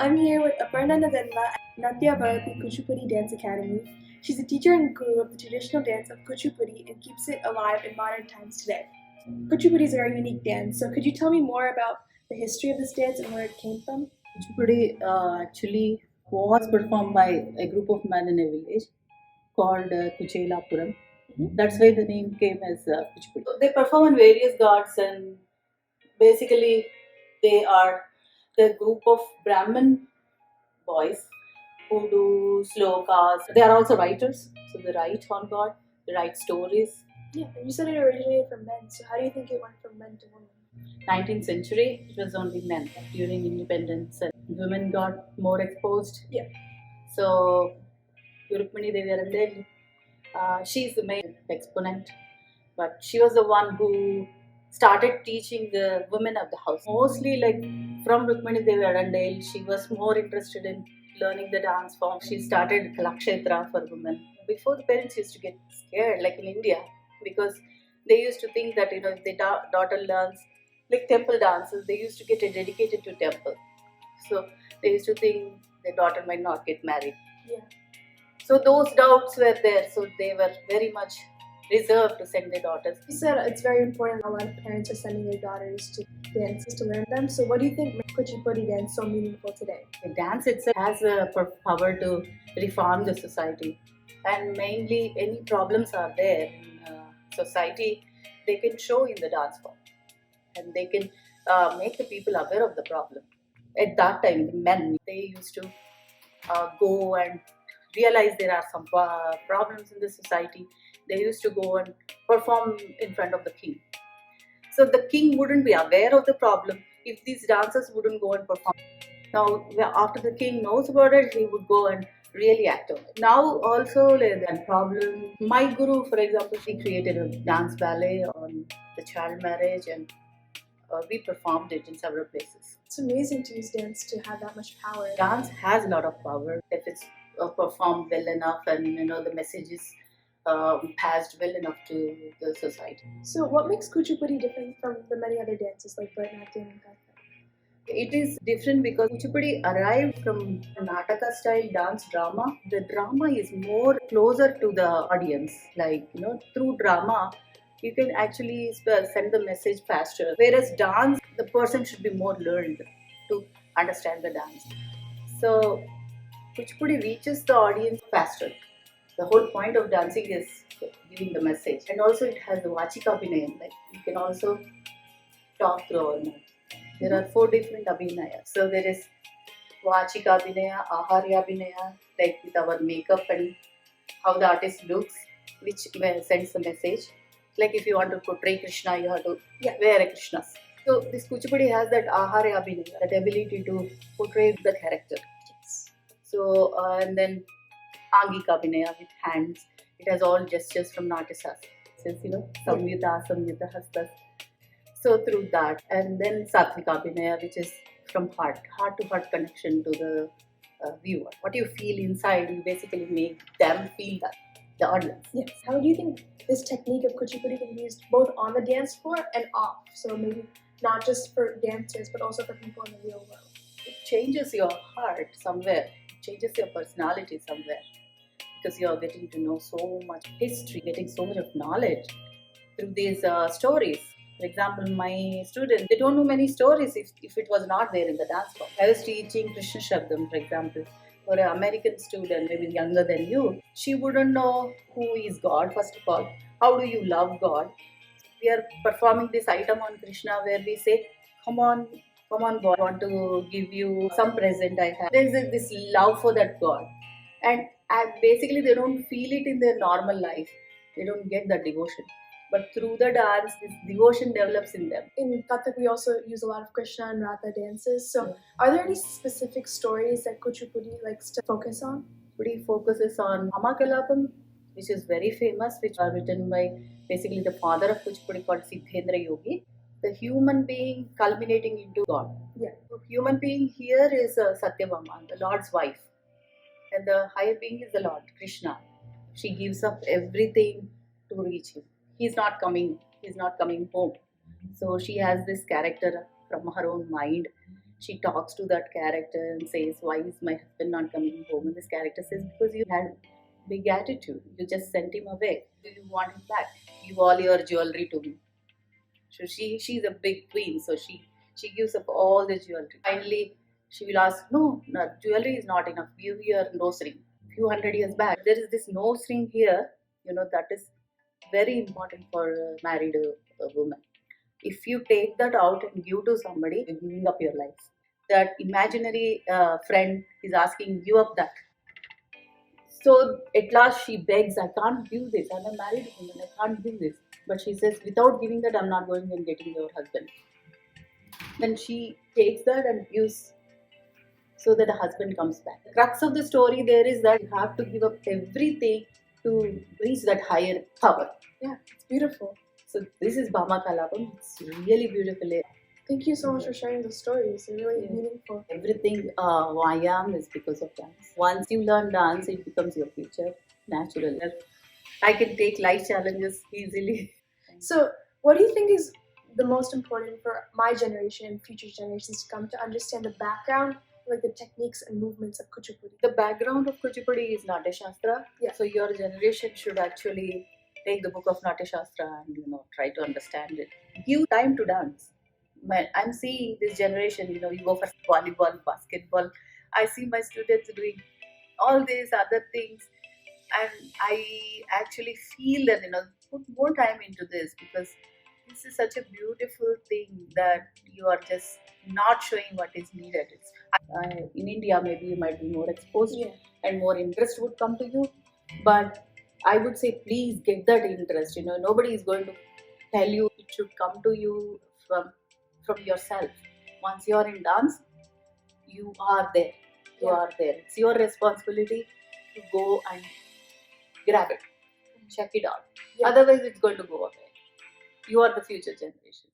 I'm here with Aparna Nadendla at Natyabharathi Kuchipudi Dance Academy. She's a teacher and guru of the traditional dance of Kuchipudi and keeps it alive in modern times today. Kuchipudi is a very unique dance, so could you tell me more about the history of this dance and where it came from? Kuchipudi actually was performed by a group of men in a village called Kuchelapuram. That's why the name came as Kuchipudi. They perform on various gods, and basically they are the group of Brahmin boys who do slokas. They are also writers, so they write on God, they write stories. Yeah, and you said it originated from men, so how do you think it went from men to women? 19th century, it was only men. During independence, women got more exposed. Yeah. So Rukmini Devi Arandel, she's the main exponent, but she was the one who started teaching the women of the house. Mostly like from Rukmini Devi Arandel, she was more interested in learning the dance form. She started Kalakshetra for women. Before, the parents used to get scared, like in India, because they used to think that if their daughter learns like temple dances, they used to get dedicated to temple. So they used to think their daughter might not get married. Yeah. So those doubts were there. So they were very much reserved to send their daughters. You said it's very important. A lot of parents are sending their daughters to dances to learn them. So what do you think makes Kuchipudi dance so meaningful today? The dance itself has a power to reform the society, and mainly any problems are there in society, they can show in the dance form, and they can make the people aware of the problem. At that time, the men, they used to go and realize there are some problems in the society. They used to go and perform in front of the king. So the king wouldn't be aware of the problem if these dancers wouldn't go and perform. Now, after the king knows about it, he would go and really act on it. Now, also, like, the problem. My guru, for example, he created a dance ballet on the child marriage, and we performed it in several places. It's amazing to use dance to have that much power. Dance has a lot of power if it's performed well enough, and the message is passed well enough to the society. So what makes Kuchipudi different from the many other dances like Bharatanatyam and Kathak? It is different because Kuchipudi arrived from Nataka style dance drama. The drama is more closer to the audience. Like, through drama, you can actually send the message faster. Whereas dance, the person should be more learned to understand the dance. So Kuchipudi reaches the audience faster. The whole point of dancing is giving the message. And also it has the Vachika Abhinayam. Like, you can also talk through all night. There are 4 different abhinayas. So there is Vachika Abhinaya, Aharya Abhinaya, like with our makeup and how the artist looks, which sends the message. Like if you want to portray Krishna, you have to wear a Krishna. So this Kuchipudi has that Aharya Abhinaya, that ability to portray the character. So and then Angika Abhinaya with hands. It has all gestures from Natyasastra. Since Samyuta, Samyuta Hastas. So through that, and then Satvika Abhinaya, which is from heart to heart connection to the viewer. What you feel inside, you basically make them feel that, the audience. Yes. How do you think this technique of Kuchipudi can be used both on the dance floor and off? So maybe not just for dancers, but also for people in the real world. It changes your heart somewhere. It changes your personality somewhere. Because you are getting to know so much history, getting so much of knowledge through these stories. For example, my students, they don't know many stories if it was not there in the dance form. I was teaching Krishna Shabdam, for example, for an American student, maybe younger than you. She wouldn't know who is God, first of all. How do you love God? We are performing this item on Krishna where we say, come on God, I want to give you some present I have. There is this love for that God. And basically they don't feel it in their normal life. They don't get that devotion. But through the dance, this devotion develops in them. In Kathak, we also use a lot of Krishna and Radha dances. So, are there any specific stories that Kuchipudi likes to focus on? Kuchipudi focuses on Amakalapam, which is very famous, which are written by basically the father of Kuchipudi called Siddhendra Yogi. The human being culminating into God. Yeah. So human being here is Satyabhama, the Lord's wife. And the higher being is the Lord, Krishna. She gives up everything to reach him. He's not coming home. So she has this character from her own mind, She talks to that character and says, "Why is my husband not coming home?" And this character says, "Because you had big attitude. You just sent him away. Do you want him back? Give all your jewelry to me." So she's a big queen, so she gives up all the jewelry. Finally, she will ask, "No, no, jewelry is not enough. Give your nose ring." Few hundred years back, there is this nose ring here. That is very important for a married woman. If you take that out and give to somebody, you're giving up your life. That imaginary friend is asking you up that. So at last she begs, "I can't give this. I'm a married woman. I can't give this." But she says, "Without giving that, I'm not going and getting your husband." Then she takes that and gives so that the husband comes back. The crux of the story there is that you have to give up everything to reach that higher power. Yeah, it's beautiful. So this is Bama Kalapam. It's really beautiful. Thank you so much for sharing those stories. They're really meaningful. Everything who I am is because of dance. Once you learn dance, it becomes your future naturally. I can take life challenges easily. So, what do you think is the most important for my generation and future generations to come to understand the background, like the techniques and movements of Kuchipudi? The background of Kuchipudi is Natya Shastra. Yeah. So your generation should actually take the book of Natya Shastra and try to understand it. Give time to dance. I'm seeing this generation. You go for volleyball, basketball. I see my students doing all these other things, and I actually feel that put more time into this, because this is such a beautiful thing that you are just not showing what is needed. In India, maybe you might be more exposed, and more interest would come to you. But I would say, please get that interest. Nobody is going to tell you. It should come to you from yourself. Once you are in dance, you are there. You are there. It's your responsibility to go and grab it, check it out. Otherwise, it's going to go away. You are the future generation.